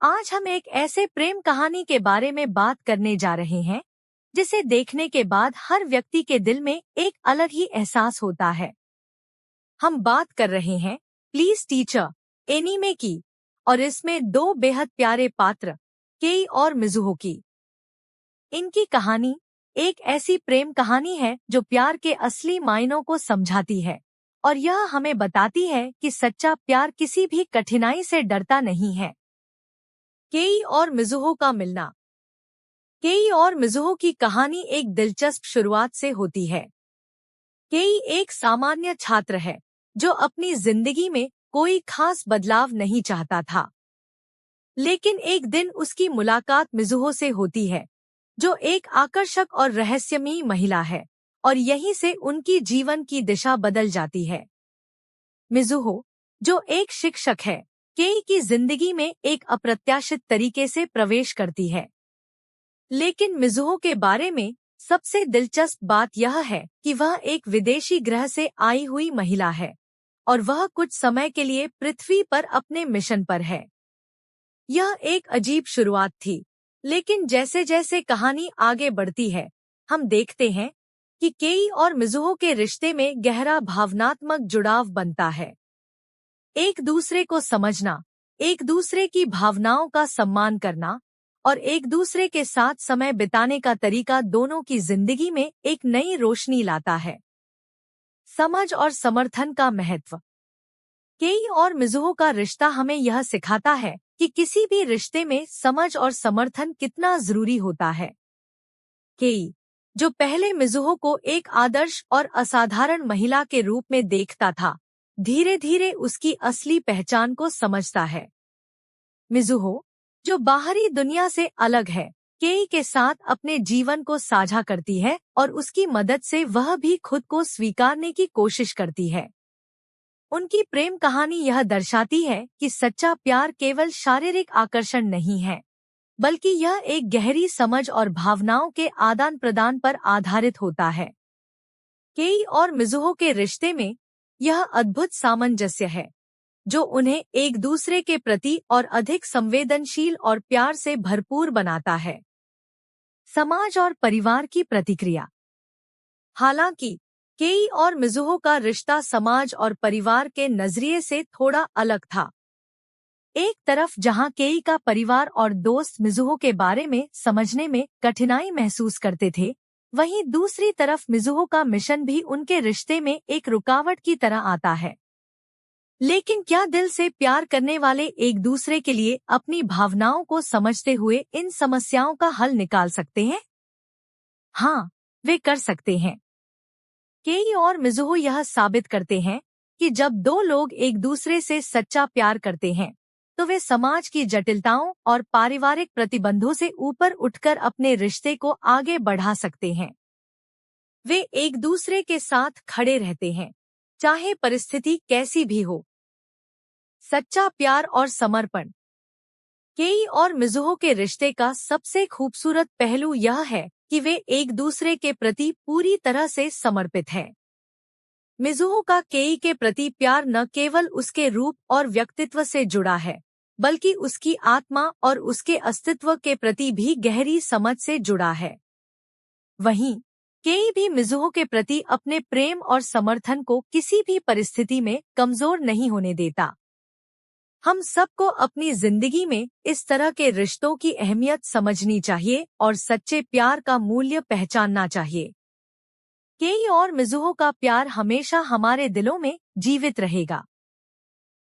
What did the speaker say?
आज हम एक ऐसे प्रेम कहानी के बारे में बात करने जा रहे हैं जिसे देखने के बाद हर व्यक्ति के दिल में एक अलग ही एहसास होता है। हम बात कर रहे हैं प्लीज टीचर एनीमे की, और इसमें दो बेहद प्यारे पात्र केई और मिज़ुहो की। इनकी कहानी एक ऐसी प्रेम कहानी है जो प्यार के असली मायनों को समझाती है और यह हमें बताती है कि सच्चा प्यार किसी भी कठिनाई से डरता नहीं है। केई और मिज़ुहो का मिलना। केई और मिज़ुहो की कहानी एक दिलचस्प शुरुआत से होती है। केई एक सामान्य छात्र है जो अपनी जिंदगी में कोई खास बदलाव नहीं चाहता था, लेकिन एक दिन उसकी मुलाकात मिज़ुहो से होती है जो एक आकर्षक और रहस्यमयी महिला है, और यहीं से उनकी जीवन की दिशा बदल जाती है। मिज़ुहो, जो एक शिक्षक है, केई की जिंदगी में एक अप्रत्याशित तरीके से प्रवेश करती है। लेकिन मिज़ुहो के बारे में सबसे दिलचस्प बात यह है कि वह एक विदेशी ग्रह से आई हुई महिला है और वह कुछ समय के लिए पृथ्वी पर अपने मिशन पर है। यह एक अजीब शुरुआत थी, लेकिन जैसे जैसे कहानी आगे बढ़ती है, हम देखते हैं कि केई और मिज़ुहो के रिश्ते में गहरा भावनात्मक जुड़ाव बनता है। एक दूसरे को समझना, एक दूसरे की भावनाओं का सम्मान करना और एक दूसरे के साथ समय बिताने का तरीका दोनों की जिंदगी में एक नई रोशनी लाता है। समझ और समर्थन का महत्व। केई और मिज़ुहो का रिश्ता हमें यह सिखाता है कि किसी भी रिश्ते में समझ और समर्थन कितना जरूरी होता है। केई, जो पहले मिज़ुहो को एक आदर्श और असाधारण महिला के रूप में देखता था, धीरे धीरे उसकी असली पहचान को समझता है। मिज़ुहो, जो बाहरी दुनिया से अलग है, केई के साथ अपने जीवन को साझा करती है और उसकी मदद से वह भी खुद को स्वीकारने की कोशिश करती है। उनकी प्रेम कहानी यह दर्शाती है कि सच्चा प्यार केवल शारीरिक आकर्षण नहीं है, बल्कि यह एक गहरी समझ और भावनाओं के आदान प्रदान पर आधारित होता है। केई और मिज़ुहो के रिश्ते में यह अद्भुत सामंजस्य है जो उन्हें एक दूसरे के प्रति और अधिक संवेदनशील और प्यार से भरपूर बनाता है। समाज और परिवार की प्रतिक्रिया। हालांकि केई और मिज़ुहो का रिश्ता समाज और परिवार के नजरिए से थोड़ा अलग था। एक तरफ जहां केई का परिवार और दोस्त मिज़ुहो के बारे में समझने में कठिनाई महसूस करते थे, वहीं दूसरी तरफ मिज़ुहो का मिशन भी उनके रिश्ते में एक रुकावट की तरह आता है। लेकिन क्या दिल से प्यार करने वाले एक दूसरे के लिए अपनी भावनाओं को समझते हुए इन समस्याओं का हल निकाल सकते हैं? हाँ, वे कर सकते हैं। केई और मिज़ुहो यह साबित करते हैं कि जब दो लोग एक दूसरे से सच्चा प्यार करते हैं, तो वे समाज की जटिलताओं और पारिवारिक प्रतिबंधों से ऊपर उठकर अपने रिश्ते को आगे बढ़ा सकते हैं। वे एक दूसरे के साथ खड़े रहते हैं, चाहे परिस्थिति कैसी भी हो। सच्चा प्यार और समर्पण। केई और मिज़ुहो के रिश्ते का सबसे खूबसूरत पहलू यह है कि वे एक दूसरे के प्रति पूरी तरह से समर्पित हैं। मिज़ुहो का केई के प्रति प्यार न केवल उसके रूप और व्यक्तित्व से जुड़ा है, बल्कि उसकी आत्मा और उसके अस्तित्व के प्रति भी गहरी समझ से जुड़ा है। वहीं केई भी मिज़ुहो के प्रति अपने प्रेम और समर्थन को किसी भी परिस्थिति में कमजोर नहीं होने देता। हम सबको अपनी जिंदगी में इस तरह के रिश्तों की अहमियत समझनी चाहिए और सच्चे प्यार का मूल्य पहचानना चाहिए। केई और मिज़ुहो का प्यार हमेशा हमारे दिलों में जीवित रहेगा।